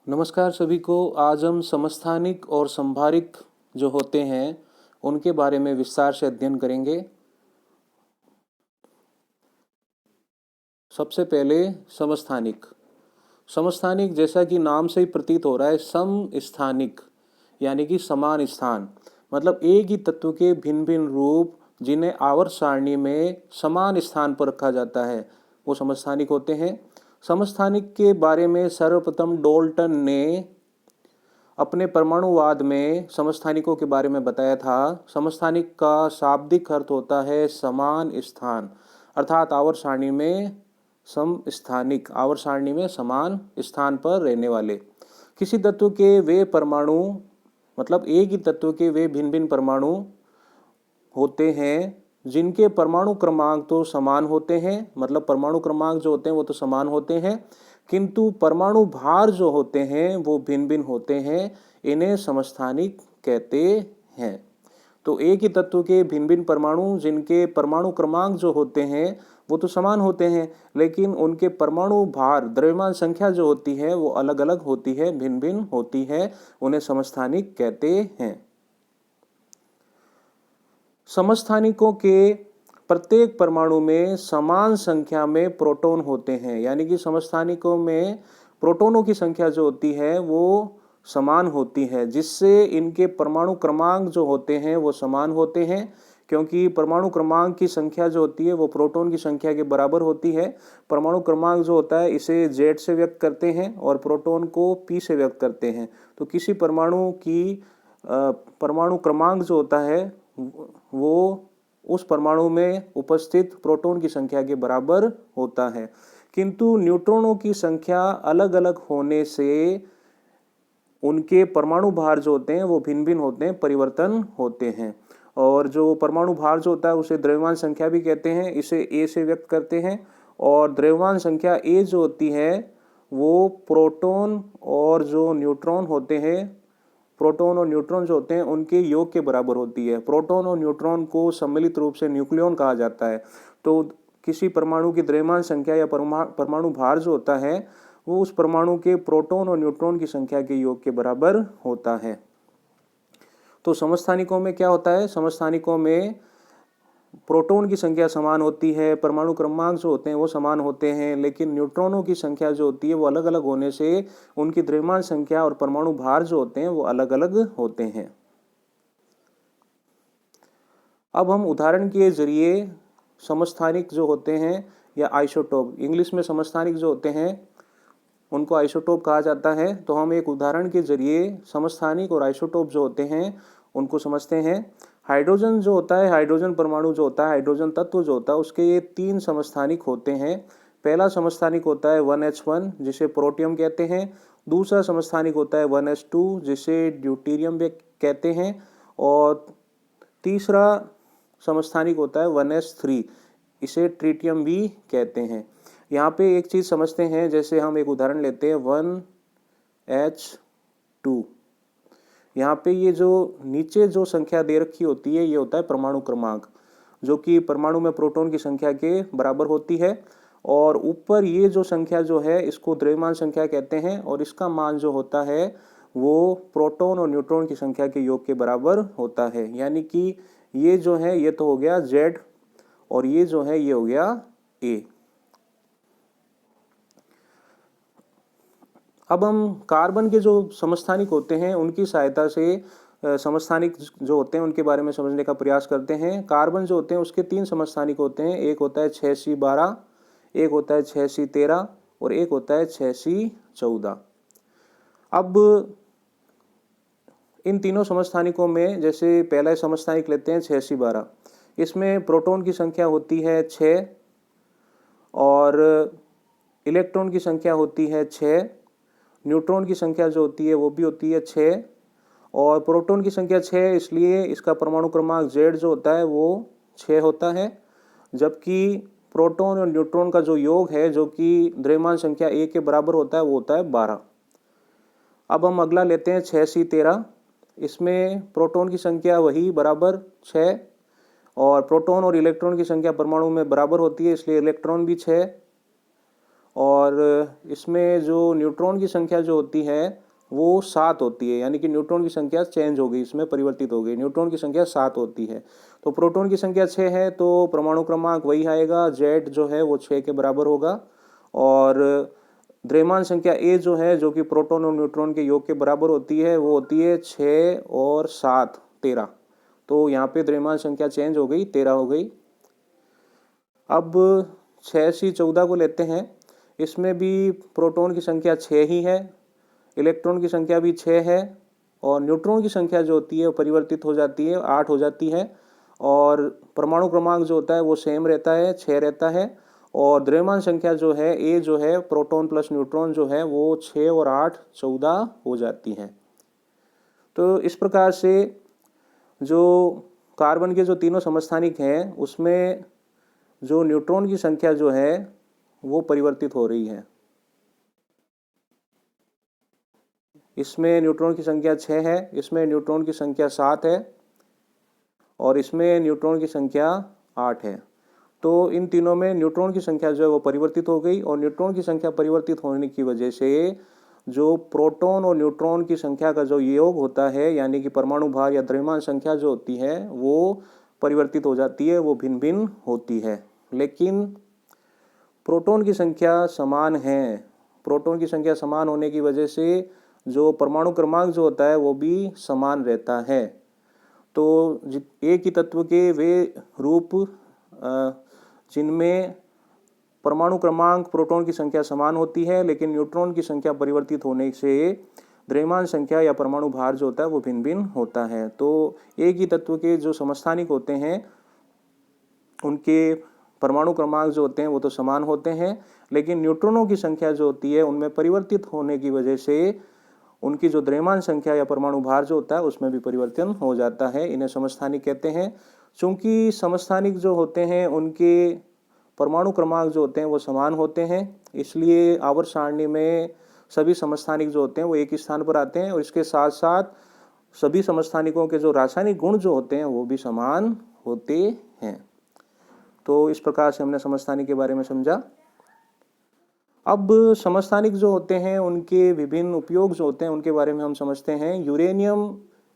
नमस्कार सभी को। आज हम समस्थानिक और संभारिक जो होते हैं उनके बारे में विस्तार से अध्ययन करेंगे। सबसे पहले समस्थानिक। समस्थानिक जैसा कि नाम से ही प्रतीत हो रहा है, समस्थानिक यानी कि समान स्थान, मतलब एक ही तत्व के भिन्न भिन्न रूप जिन्हें आवर्त सारणी में समान स्थान पर रखा जाता है वो समस्थानिक होते हैं। समस्थानिक के बारे में सर्वप्रथम डाल्टन ने अपने परमाणुवाद में समस्थानिकों के बारे में बताया था। समस्थानिक का शाब्दिक अर्थ होता है समान स्थान, अर्थात आवर्त सारणी में समस्थानिक, आवर्त सारणी में समान स्थान पर रहने वाले। किसी तत्व के वे परमाणु, मतलब एक ही तत्व के वे भिन्न भिन्न परमाणु होते हैं जिनके परमाणु क्रमांक तो समान होते हैं, मतलब परमाणु क्रमांक जो होते हैं वो तो समान होते हैं, किंतु परमाणु भार जो होते हैं वो भिन्न भिन्न होते हैं। इन्हें समस्थानिक कहते हैं। तो एक ही तत्व के भिन्न भिन्न परमाणु जिनके परमाणु क्रमांक जो होते हैं वो तो समान होते हैं, लेकिन उनके परमाणु भार, द्रव्यमान संख्या जो होती है वो अलग अलग होती है, भिन्न भिन्न होती है, उन्हें समस्थानिक कहते हैं। समस्थानिकों के प्रत्येक परमाणु में समान संख्या में प्रोटॉन होते हैं, यानी कि समस्थानिकों में प्रोटॉनों की संख्या जो होती है वो समान होती है, जिससे इनके परमाणु क्रमांक जो होते हैं वो समान होते हैं, क्योंकि परमाणु क्रमांक की संख्या जो होती है वो प्रोटॉन की संख्या के बराबर होती है। परमाणु क्रमांक जो होता है इसे Z से व्यक्त करते हैं और प्रोटॉन को P से व्यक्त करते हैं। तो किसी परमाणु की परमाणु क्रमांक जो होता है वो उस परमाणु में उपस्थित प्रोटॉन की संख्या के बराबर होता है, किंतु न्यूट्रॉनों की संख्या अलग अलग होने से उनके परमाणु भार जो होते हैं वो भिन्न भिन्न होते हैं, परिवर्तन होते हैं। और जो परमाणु भार जो होता है उसे द्रव्यमान संख्या भी कहते हैं, इसे A से व्यक्त करते हैं। और द्रव्यमान संख्या A जो होती है वो प्रोटॉन और जो न्यूट्रॉन होते हैं, प्रोटॉन और न्यूट्रॉन जो होते हैं उनके योग के बराबर होती है। प्रोटॉन और न्यूट्रॉन को सम्मिलित रूप से न्यूक्लियॉन कहा जाता है। तो किसी परमाणु की द्रव्यमान संख्या या परमाणु भार जो होता है वो उस परमाणु के प्रोटॉन और न्यूट्रॉन की संख्या के योग के बराबर होता है। तो समस्थानिकों में क्या होता है, समस्थानिकों में प्रोटॉन की संख्या समान होती है, परमाणु क्रमांक जो होते हैं वो समान होते हैं, लेकिन न्यूट्रॉनों की संख्या जो होती है वो अलग अलग होने से उनकी द्रव्यमान संख्या और परमाणु भार जो होते हैं वो अलग अलग होते हैं। अब हम उदाहरण के जरिए समस्थानिक जो होते हैं या आइसोटोप, इंग्लिश में समस्थानिक जो होते हैं उनको आइसोटोप कहा जाता है, तो हम एक उदाहरण के जरिए समस्थानिक और आइसोटोप जो होते हैं उनको समझते हैं। हाइड्रोजन जो होता है, हाइड्रोजन परमाणु जो होता है, हाइड्रोजन तत्व जो होता है उसके ये 3 समस्थानिक होते हैं। पहला समस्थानिक होता है 1s1 जिसे प्रोटियम कहते हैं। दूसरा समस्थानिक होता है 1s2 जिसे ड्यूटेरियम भी कहते हैं। और तीसरा समस्थानिक होता है 1s3, इसे ट्रिटियम भी कहते हैं। यहाँ पे एक चीज़ समझते हैं, जैसे हम एक उदाहरण लेते हैं 1h2। यहाँ पे ये जो नीचे जो संख्या दे रखी होती है ये होता है परमाणु क्रमांक, जो कि परमाणु में प्रोटॉन की संख्या के बराबर होती है। और ऊपर ये जो संख्या जो है इसको द्रव्यमान संख्या कहते हैं, और इसका मान जो होता है वो प्रोटॉन और न्यूट्रॉन की संख्या के योग के बराबर होता है। यानी कि ये जो है ये तो हो गया Z और ये जो है ये हो गया A। अब हम कार्बन के जो समस्थानिक होते हैं उनकी सहायता से समस्थानिक जो होते हैं उनके बारे में समझने का प्रयास करते हैं। कार्बन जो होते हैं उसके 3 समस्थानिक होते हैं, एक होता है 6C12, एक होता है 6C13 और एक होता है 6C14। अब इन तीनों समस्थानिकों में जैसे पहला समस्थानिक लेते हैं 6C12, इसमें प्रोटॉन की संख्या होती है 6 और इलेक्ट्रॉन की संख्या होती है 6, न्यूट्रॉन की संख्या जो होती है वो भी होती है 6, और प्रोटॉन की संख्या 6 इसलिए इसका परमाणु क्रमांक Z जो होता है वो 6 होता है, जबकि प्रोटॉन और न्यूट्रॉन का जो योग है जो कि द्रव्यमान संख्या A के बराबर होता है वो होता है 12। अब हम अगला लेते हैं 6C13, इसमें प्रोटॉन की संख्या वही बराबर 6 और प्रोटॉन और इलेक्ट्रॉन की संख्या परमाणु में बराबर होती है, इसलिए इलेक्ट्रॉन भी 6 और इसमें जो न्यूट्रॉन की संख्या जो होती है वो 7 होती है, यानी कि न्यूट्रॉन की संख्या चेंज हो गई, इसमें परिवर्तित हो गई, न्यूट्रॉन की संख्या 7 होती है। तो प्रोटॉन की संख्या 6 है, तो परमाणु क्रमांक वही आएगा, Z जो है वो 6 के बराबर होगा। और द्रव्यमान संख्या A जो है, जो कि प्रोटॉन और न्यूट्रॉन के योग के बराबर होती है, वो होती है 6 और 7 13। तो यहाँ पे द्रव्यमान संख्या चेंज हो गई, 13 हो गई। अब 6C14 को लेते हैं। इसमें भी प्रोटॉन की संख्या 6 ही है, इलेक्ट्रॉन की संख्या भी 6 है, और न्यूट्रॉन की संख्या जो होती है वो परिवर्तित हो जाती है, 8 हो जाती है। और परमाणु क्रमांक जो होता है वो सेम रहता है, 6 रहता है। और द्रव्यमान संख्या जो है ए जो है, प्रोटॉन प्लस न्यूट्रॉन जो है वो 6 और 8 14 हो जाती है। तो इस प्रकार से जो कार्बन के जो तीनों समस्थानिक हैं उसमें जो न्यूट्रॉन की संख्या जो है वो परिवर्तित हो रही है। इसमें न्यूट्रॉन की संख्या 6 है, इसमें न्यूट्रॉन की संख्या 7 है, और इसमें न्यूट्रॉन की संख्या 8 है। तो इन तीनों में न्यूट्रॉन की संख्या जो है वो परिवर्तित हो गई, और न्यूट्रॉन की संख्या परिवर्तित होने की वजह से जो प्रोटॉन और न्यूट्रॉन की संख्या का जो योग होता है, यानी कि परमाणु भार या द्रव्यमान संख्या जो होती है वो परिवर्तित हो जाती है, वो भिन्न भिन्न होती है। लेकिन प्रोटॉन की संख्या समान है। प्रोटॉन की संख्या समान होने की वजह से जो परमाणु क्रमांक जो होता है वो भी समान रहता है। तो एक ही तत्व के वे रूप जिनमें परमाणु क्रमांक प्रोटॉन की संख्या समान होती है, लेकिन न्यूट्रॉन की संख्या परिवर्तित होने से द्रव्यमान संख्या या परमाणु भार जो होता है वो भिन्न भिन्न होता है। तो एक ही तत्व के जो समस्थानिक होते हैं उनके परमाणु क्रमांक जो होते हैं वो तो समान होते हैं, लेकिन न्यूट्रॉनों की संख्या जो होती है उनमें परिवर्तित होने की वजह से उनकी जो द्रव्यमान संख्या या परमाणु भार जो होता है उसमें भी परिवर्तन हो जाता है। इन्हें समस्थानिक कहते हैं। चूंकि समस्थानिक जो होते हैं उनके परमाणु क्रमांक जो होते हैं वो समान होते हैं, इसलिए आवर्त सारणी में सभी समस्थानिक जो होते हैं वो एक ही स्थान पर आते हैं, और इसके साथ साथ सभी समस्थानिकों के जो रासायनिक गुण जो होते हैं वो भी समान होते हैं। तो इस प्रकार से हमने समस्थानिक के बारे में समझा। अब समस्थानिक जो होते हैं उनके विभिन्न उपयोग जो होते हैं उनके बारे में हम समझते हैं। यूरेनियम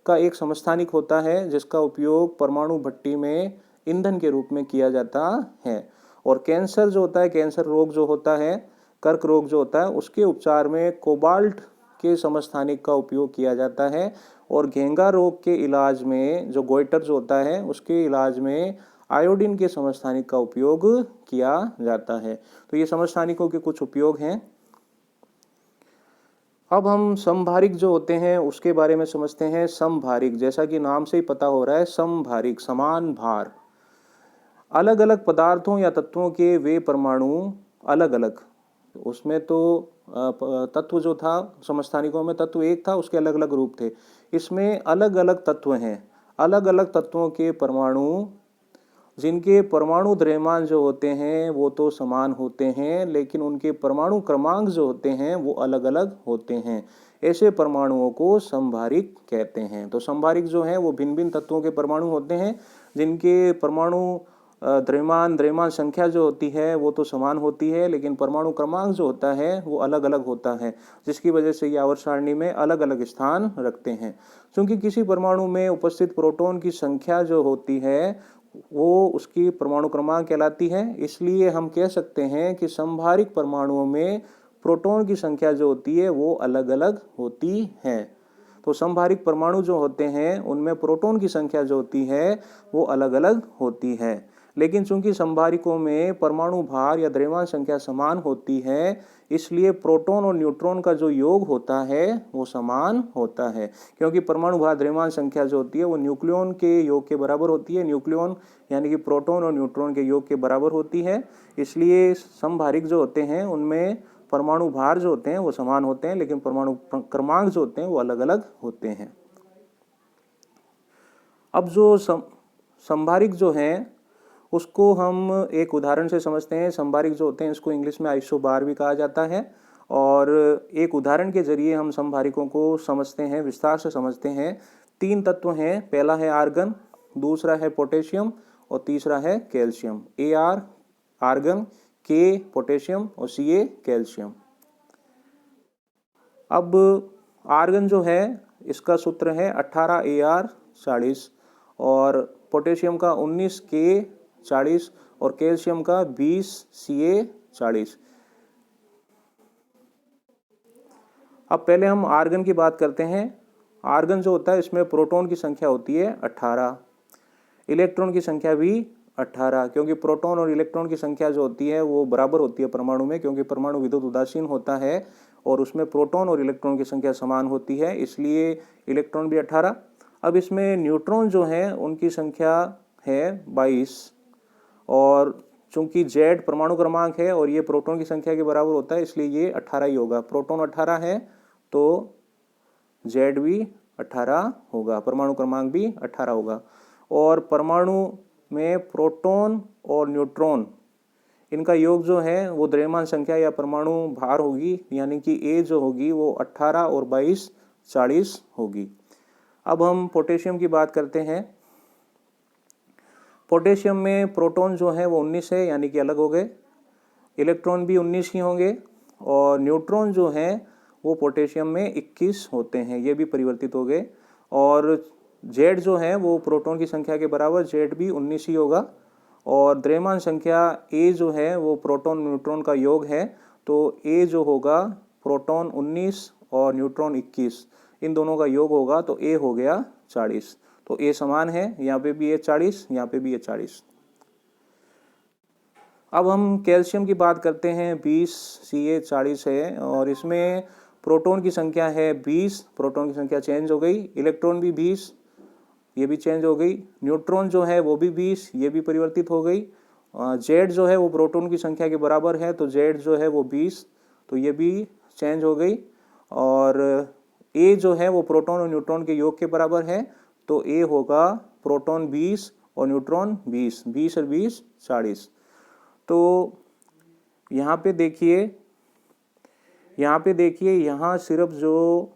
का एक समस्थानिक होता है जिसका उपयोग परमाणु भट्टी में ईंधन के रूप में किया जाता है। और कैंसर जो होता है, कैंसर रोग जो होता है, कर्क रोग जो होता है, उसके उपचार में कोबाल्ट के समस्थानिक का उपयोग किया जाता है। और घेंगा रोग के इलाज में जो गोइटर जो होता है उसके इलाज में आयोडीन के समस्थानिक का उपयोग किया जाता है। तो ये समस्थानिकों के कुछ उपयोग हैं। अब हम समभारिक जो होते हैं उसके बारे में समझते हैं। समभारिक, जैसा कि नाम से ही पता हो रहा है, समभारिक समान भार। अलग अलग पदार्थों या तत्वों के वे परमाणु अलग अलग, उसमें तो तत्व जो था समस्थानिकों में तत्व एक था, उसके अलग अलग रूप थे। इसमें अलग अलग तत्व हैं। अलग अलग तत्वों के परमाणु जिनके परमाणु द्रव्यमान जो होते हैं वो तो समान होते हैं, लेकिन उनके परमाणु क्रमांक जो होते हैं वो अलग अलग होते हैं। ऐसे परमाणुओं को समभारिक कहते हैं। तो समभारिक जो है वो भिन्न भिन्न तत्वों के परमाणु होते हैं जिनके परमाणु द्रव्यमान संख्या जो होती है वो तो समान होती है, लेकिन परमाणु क्रमांक जो होता है वो अलग अलग होता है, जिसकी वजह से ये आवर्त सारणी में अलग अलग स्थान रखते हैं। क्योंकि किसी परमाणु में उपस्थित प्रोटॉन की संख्या जो होती है वो उसकी परमाणु क्रमांक कहलाती है, इसलिए हम कह सकते हैं कि समभारिक परमाणुओं में प्रोटॉन की संख्या जो होती है वो अलग अलग होती है। तो समभारिक परमाणु जो होते हैं उनमें प्रोटॉन की संख्या जो होती है वो अलग अलग होती है, लेकिन चूंकि समभारिकों में परमाणु भार या द्रव्यमान संख्या समान होती है, इसलिए प्रोटॉन और न्यूट्रॉन का जो योग होता है वो समान होता है। क्योंकि परमाणु भार द्रव्यमान संख्या जो होती है वो न्यूक्लियन के योग के बराबर होती है। न्यूक्लियन यानी कि प्रोटॉन और न्यूट्रॉन के योग के बराबर होती है, इसलिए समभारिक जो होते हैं उनमें परमाणु भार जो होते हैं वो समान होते हैं, लेकिन परमाणु क्रमांक जो होते हैं वो अलग अलग होते हैं। अब जो समभारिक जो हैं उसको हम एक उदाहरण से समझते हैं। समभारिक जो होते हैं इसको इंग्लिश में आइसोबार भी कहा जाता है, और एक उदाहरण के जरिए हम समभारिकों को समझते हैं, विस्तार से समझते हैं। 3 तत्व हैं, पहला है आर्गन, दूसरा है पोटेशियम और तीसरा है calcium. Ar argon, K potassium और Ca कैल्शियम। अब आर्गन जो है इसका सूत्र है 18Ar40 और पोटेशियम का 19K40 और कैल्शियम का 20Ca40। अब पहले हम आर्गन की बात करते हैं। आर्गन जो होता है इसमें प्रोटॉन की संख्या होती है 18, इलेक्ट्रॉन की संख्या भी 18, क्योंकि प्रोटॉन और इलेक्ट्रॉन की संख्या जो होती है वो बराबर होती है परमाणु में, क्योंकि परमाणु विद्युत उदासीन होता है और उसमें प्रोटॉन और इलेक्ट्रॉन की संख्या समान होती है, इसलिए इलेक्ट्रॉन भी 18। अब इसमें न्यूट्रॉन जो है उनकी संख्या है 22 और चूंकि Z परमाणु क्रमांक है और ये प्रोटॉन की संख्या के बराबर होता है, इसलिए ये 18 ही होगा। प्रोटॉन 18 है तो Z भी 18 होगा, परमाणु क्रमांक भी 18 होगा। और परमाणु में प्रोटॉन और न्यूट्रॉन इनका योग जो है वो द्रव्यमान संख्या या परमाणु भार होगी, यानी कि A जो होगी वो 18 और 22 40 होगी। अब हम पोटेशियम की बात करते हैं। पोटेशियम में प्रोटॉन जो है वो 19 है, यानी कि अलग हो गए, इलेक्ट्रॉन भी 19 ही होंगे और न्यूट्रॉन जो है वो पोटेशियम में 21 होते हैं, ये भी परिवर्तित हो गए। और Z जो है वो प्रोटॉन की संख्या के बराबर Z भी 19 ही होगा और द्रव्यमान संख्या A जो है वो प्रोटॉन न्यूट्रॉन का योग है, तो A जो होगा प्रोटॉन 19 और न्यूट्रॉन 21, इन दोनों का योग होगा तो A हो गया 40। तो A समान है, यहाँ पे भी A 40, यहाँ पे भी A 40। अब हम कैल्शियम की बात करते हैं। 20 Ca40 है और इसमें प्रोटॉन की संख्या है 20, प्रोटॉन की संख्या चेंज हो गई, इलेक्ट्रॉन भी 20, ये भी चेंज हो गई, न्यूट्रॉन जो है वो भी 20, ये भी परिवर्तित हो गई। Z जो है वो प्रोटॉन की संख्या के बराबर है तो Z जो है वो 20, तो ये भी चेंज हो गई। और A जो है वो प्रोटॉन और न्यूट्रॉन के योग के बराबर है, तो A होगा प्रोटॉन 20 और न्यूट्रॉन 20, 20 और 20 40। तो यहाँ पे देखिए, यहाँ सिर्फ जो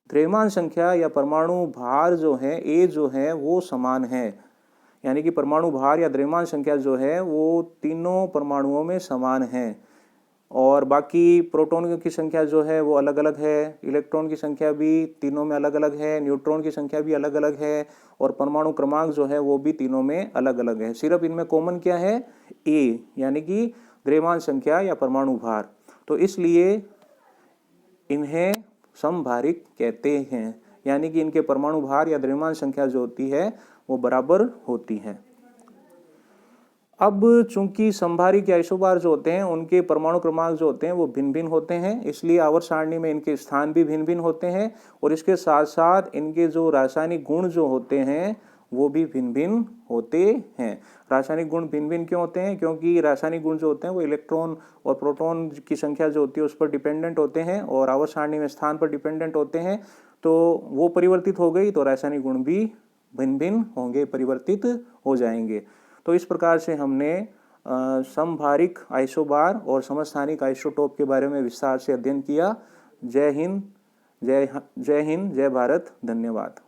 द्रव्यमान संख्या या परमाणु भार जो है A जो है वो समान है, यानी कि परमाणु भार या द्रव्यमान संख्या जो है वो तीनों परमाणुओं में समान है। और बाकी प्रोटॉन की संख्या जो है वो अलग अलग है, इलेक्ट्रॉन की संख्या भी तीनों में अलग अलग है, न्यूट्रॉन की संख्या भी अलग अलग है और परमाणु क्रमांक जो है वो भी तीनों में अलग अलग है। सिर्फ इनमें कॉमन क्या है? A, यानी कि द्रव्यमान संख्या या परमाणु भार। तो इसलिए इन्हें समभारिक कहते हैं, यानी कि इनके परमाणु भार या द्रव्यमान संख्या जो होती है वो बराबर होती है। अब चूंकि समभारिक या आइसोबार जो होते हैं उनके परमाणु क्रमांक जो होते हैं वो भिन्न भिन्न होते हैं, इसलिए आवर्त सारणी में इनके स्थान भी भिन्न भिन्न होते हैं और इसके साथ साथ इनके जो रासायनिक गुण जो होते हैं वो भी भिन्न भिन्न होते हैं। रासायनिक गुण भिन्न भिन्न क्यों होते हैं? क्योंकि रासायनिक गुण जो होते हैं वो इलेक्ट्रॉन और प्रोटॉन की संख्या जो होती है उस पर डिपेंडेंट होते हैं और आवर्त सारणी में स्थान पर डिपेंडेंट होते हैं, तो वो परिवर्तित हो गई तो रासायनिक गुण भी भिन्न भिन्न होंगे, परिवर्तित हो जाएंगे। तो इस प्रकार से हमने समभारिक आइसोबार और समस्थानिक आइसोटोप के बारे में विस्तार से अध्ययन किया। जय हिंद, जय भारत, धन्यवाद।